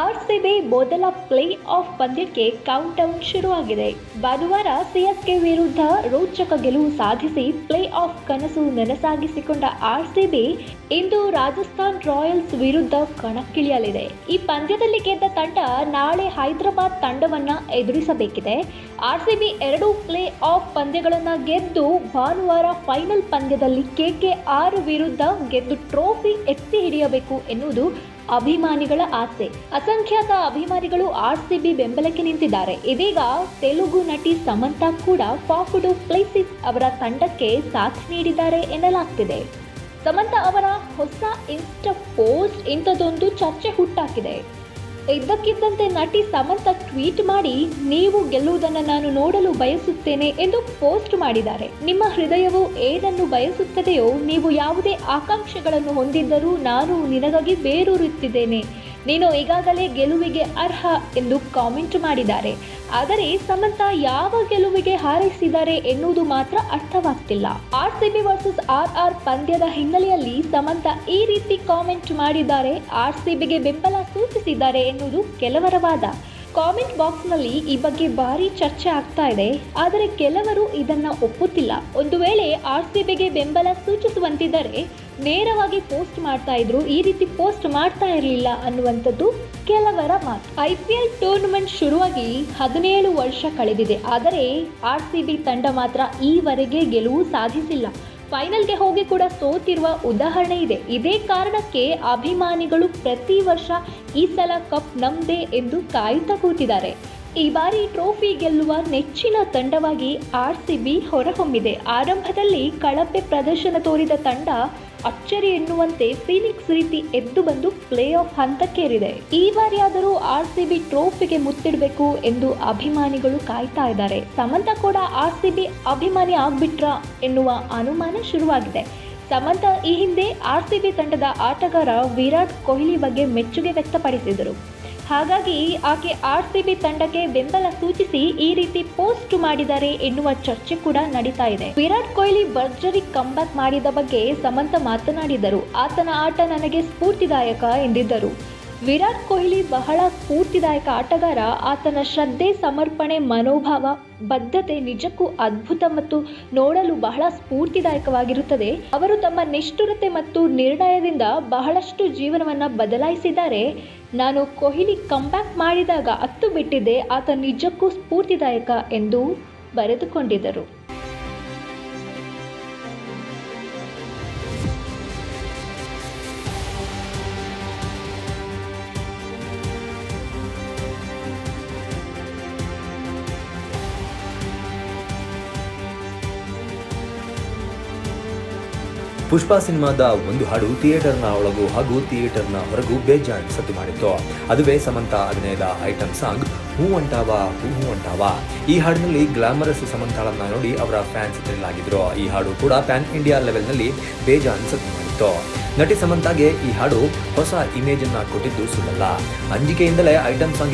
RCB ಮೊದಲ play of ಪಂದ್ಯಕ್ಕೆ count down ಶುರುವಾಗಿದೆ. ಭಾನುವಾರ ಸಿಎಸ್ಕೆ ವಿರುದ್ಧ ರೋಚಕ ಗೆಲುವು ಸಾಧಿಸಿ ಪ್ಲೇ ಆಫ್ ಕನಸು ನನಸಾಗಿಸಿಕೊಂಡ ಆರ್ಸಿಬಿ ಇಂದು ರಾಜಸ್ಥಾನ್ ರಾಯಲ್ಸ್ ವಿರುದ್ಧ ಕಣಕ್ಕಿಳಿಯಲಿದೆ. ಈ ಪಂದ್ಯದಲ್ಲಿ ಗೆದ್ದ ತಂಡ ನಾಳೆ ಹೈದರಾಬಾದ್ ತಂಡವನ್ನ ಎದುರಿಸಬೇಕಿದೆ. ಆರ್ಸಿಬಿ 2 ಪ್ಲೇ ಆಫ್ ಪಂದ್ಯಗಳನ್ನು ಗೆದ್ದು ಭಾನುವಾರ ಫೈನಲ್ ಪಂದ್ಯದಲ್ಲಿ KKR ವಿರುದ್ಧ ಗೆದ್ದು ಟ್ರೋಫಿ ಎತ್ತಿ ಹಿಡಿಯಬೇಕು ಎನ್ನುವುದು ಅಭಿಮಾನಿಗಳ ಆಸೆ. ಅಸಂಖ್ಯಾತ ಅಭಿಮಾನಿಗಳು ಆರ್ಸಿಬಿ ಬೆಂಬಲಕ್ಕೆ ನಿಂತಿದ್ದಾರೆ. ಇದೀಗ ತೆಲುಗು ನಟಿ ಸಮಂತಾ ಕೂಡ ಫಾಫ್ ಡು ಪ್ಲೆಸಿಸ್ ಅವರ ತಂಡಕ್ಕೆ ಸಾಥ್ ನೀಡಿದ್ದಾರೆ ಎನ್ನಲಾಗ್ತಿದೆ. ಸಮಂತಾ ಅವರ ಹೊಸ ಇನ್ಸ್ಟಾ ಪೋಸ್ಟ್ ಇಂಥದೊಂದು ಚರ್ಚೆ ಹುಟ್ಟಾಕಿದೆ. ಇದ್ದಕ್ಕಿದ್ದಂತೆ ನಟಿ ಸಮಂತಾ ಟ್ವೀಟ್ ಮಾಡಿ, ನೀವು ಗೆಲ್ಲುವುದನ್ನು ನಾನು ನೋಡಲು ಬಯಸುತ್ತೇನೆ ಎಂದು ಪೋಸ್ಟ್ ಮಾಡಿದ್ದಾರೆ. ನಿಮ್ಮ ಹೃದಯವು ಏನನ್ನು ಬಯಸುತ್ತದೆಯೋ, ನೀವು ಯಾವುದೇ ಆಕಾಂಕ್ಷೆಗಳನ್ನು ಹೊಂದಿದ್ದರೂ ನಾನು ನಿನಗಾಗಿ ಬೇರೂರುತ್ತಿದ್ದೇನೆ. ನೀನು ಈಗಾಗಲೇ ಗೆಲುವಿಗೆ ಅರ್ಹ ಎಂದು ಕಾಮೆಂಟ್ ಮಾಡಿದ್ದಾರೆ. ಆದರೆ ಸಮಂತಾ ಯಾವ ಗೆಲುವಿಗೆ ಹಾರೈಸಿದ್ದಾರೆ ಎನ್ನುವುದು ಮಾತ್ರ ಅರ್ಥವಾಗ್ತಿಲ್ಲ. ಆರ್ಸಿಬಿ ವರ್ಸಸ್ RR ಪಂದ್ಯದ ಹಿನ್ನೆಲೆಯಲ್ಲಿ ಸಮಂತಾ ಈ ರೀತಿ ಕಾಮೆಂಟ್ ಮಾಡಿದ್ದಾರೆ. ಆರ್ಸಿಬಿಗೆ ಬೆಂಬಲ ಸೂಚಿಸಿದ್ದಾರೆ ಎನ್ನುವುದು ಕೆಲವರ ವಾದ. ಕಾಮೆಂಟ್ ಬಾಕ್ಸ್ನಲ್ಲಿ ಈ ಬಗ್ಗೆ ಭಾರಿ ಚರ್ಚೆ ಆಗ್ತಾ ಇದೆ. ಆದರೆ ಕೆಲವರು ಇದನ್ನ ಒಪ್ಪುತ್ತಿಲ್ಲ. ಒಂದು ವೇಳೆ ಆರ್ಸಿಬಿಗೆ ಬೆಂಬಲ ಸೂಚಿಸುವಂತಿದ್ದರೆ ನೇರವಾಗಿ ಪೋಸ್ಟ್ ಮಾಡ್ತಾ ಇದ್ರು, ಈ ರೀತಿ ಪೋಸ್ಟ್ ಮಾಡ್ತಾ ಇರಲಿಲ್ಲ ಅನ್ನುವಂಥದ್ದು ಕೆಲವರ ಮಾತು. IPL ಟೂರ್ನಮೆಂಟ್ ಶುರುವಾಗಿ 17 ವರ್ಷ ಕಳೆದಿದೆ. ಆದರೆ ಆರ್ಸಿಬಿ ತಂಡ ಮಾತ್ರ ಈವರೆಗೆ ಗೆಲುವು ಸಾಧಿಸಿಲ್ಲ. ಫೈನಲ್ಗೆ ಹೋಗಿ ಕೂಡ ಸೋತಿರುವ ಉದಾಹರಣೆ ಇದೆ. ಇದೇ ಕಾರಣಕ್ಕೆ ಅಭಿಮಾನಿಗಳು ಪ್ರತಿ ವರ್ಷ ಈ ಸಲ ಕಪ್ ನಮ್ದೇ ಎಂದು ಕಾಯುತ್ತಾ ಕೂತಿದ್ದಾರೆ. ಈ ಬಾರಿ ಟ್ರೋಫಿ ಗೆಲ್ಲುವ ನೆಚ್ಚಿನ ತಂಡವಾಗಿ ಆರ್ಸಿಬಿ ಹೊರಹೊಮ್ಮಿದೆ. ಆರಂಭದಲ್ಲಿ ಕಳಪೆ ಪ್ರದರ್ಶನ ತೋರಿದ ತಂಡ ಅಚ್ಚರಿ ಎನ್ನುವಂತೆ ಫೀನಿಕ್ಸ್ ರೀತಿ ಎದ್ದು ಬಂದು ಪ್ಲೇ ಆಫ್ ಹಂತಕ್ಕೇರಿದೆ. ಈ ಬಾರಿಯಾದರೂ ಆರ್ಸಿಬಿ ಟ್ರೋಫಿಗೆ ಮುತ್ತಿಡಬೇಕು ಎಂದು ಅಭಿಮಾನಿಗಳು ಕಾಯ್ತಾ ಇದ್ದಾರೆ. ಸಮಂತಾ ಕೂಡ ಆರ್ಸಿಬಿ ಅಭಿಮಾನಿ ಆಗ್ಬಿಟ್ರಾ ಎನ್ನುವ ಅನುಮಾನ ಶುರುವಾಗಿದೆ. ಸಮಂತಾ ಈ ಹಿಂದೆ ಆರ್ಸಿಬಿ ತಂಡದ ಆಟಗಾರ ವಿರಾಟ್ ಕೊಹ್ಲಿ ಬಗ್ಗೆ ಮೆಚ್ಚುಗೆ ವ್ಯಕ್ತಪಡಿಸಿದರು. ಹಾಗಾಗಿ ಆಕೆ ಆರ್ಸಿಬಿ ತಂಡಕ್ಕೆ ಬೆಂಬಲ ಸೂಚಿಸಿ ಈ ರೀತಿ ಪೋಸ್ಟ್ ಮಾಡಿದ್ದಾರೆ ಎನ್ನುವ ಚರ್ಚೆ ಕೂಡ ನಡೀತಾ ಇದೆ. ವಿರಾಟ್ ಕೊಹ್ಲಿ ಭರ್ಜರಿ ಕಂಬ್ಯಾಕ್ ಮಾಡಿದ ಬಗ್ಗೆ ಸಮಂತಾ ಮಾತನಾಡಿದರು. ಆತನ ಆಟ ನನಗೆ ಸ್ಫೂರ್ತಿದಾಯಕ ಎಂದಿದ್ದರು. ವಿರಾಟ್ ಕೊಹ್ಲಿ ಬಹಳ ಸ್ಫೂರ್ತಿದಾಯಕ ಆಟಗಾರ. ಆತನ ಶ್ರದ್ಧೆ, ಸಮರ್ಪಣೆ, ಮನೋಭಾವ, ಬದ್ಧತೆ ನಿಜಕ್ಕೂ ಅದ್ಭುತ ಮತ್ತು ನೋಡಲು ಬಹಳ ಸ್ಫೂರ್ತಿದಾಯಕವಾಗಿರುತ್ತದೆ. ಅವರು ತಮ್ಮ ನಿಷ್ಠುರತೆ ಮತ್ತು ನಿರ್ಣಯದಿಂದ ಬಹಳಷ್ಟು ಜೀವನವನ್ನು ಬದಲಾಯಿಸಿದ್ದಾರೆ. ನಾನು ಕೊಹ್ಲಿ ಕಂಬ್ಯಾಕ್ ಮಾಡಿದಾಗ ಅತ್ತು ಬಿಟ್ಟಿದ್ದೆ. ಆತ ನಿಜಕ್ಕೂ ಸ್ಫೂರ್ತಿದಾಯಕ ಎಂದು ಬರೆದುಕೊಂಡಿದ್ದರು. ಪುಷ್ಪ ಸಿನಿಮಾದ ಒಂದು ಹಾಡು ಥಿಯೇಟರ್ನ ಒಳಗೂ ಹಾಗೂ ಥಿಯೇಟರ್ನ ಹೊರಗೂ ಬೇಜಾನ್ ಸದ್ದು ಮಾಡಿತ್ತು. ಅದುವೇ ಸಮಂತಾ ಅಭಿನಯದ ಐಟಂ ಸಾಂಗ್ ಹೂ ಅಂಟಾವಾ ಹೂ ಅಂಟಾವಾ. ಈ ಹಾಡಿನಲ್ಲಿ ಗ್ಲಾಮರಸ್ ಸಮಂತಾಳನ್ನ ನೋಡಿ ಅವರ ಫ್ಯಾನ್ಸ್ ಥ್ರಿಲ್ ಆಗಿದ್ರು. ಈ ಹಾಡು ಕೂಡ ಪ್ಯಾನ್ ಇಂಡಿಯಾ ಲೆವೆಲ್ನಲ್ಲಿ ಬೇಜಾನ್ ಸದ್ದು ಮಾಡಿತ್ತು. ನಟಿ ಸಮಂತಾಗೆ ಈ ಹಾಡು ಹೊಸ ಇಮೇಜ್ ಅನ್ನ ಕೊಟ್ಟಿದ್ದು ಸುಳ್ಳಲ್ಲ. ಅಂಜಿಕೆಯಿಂದಲೇ ಐಟಂ ಸಾಂಗ್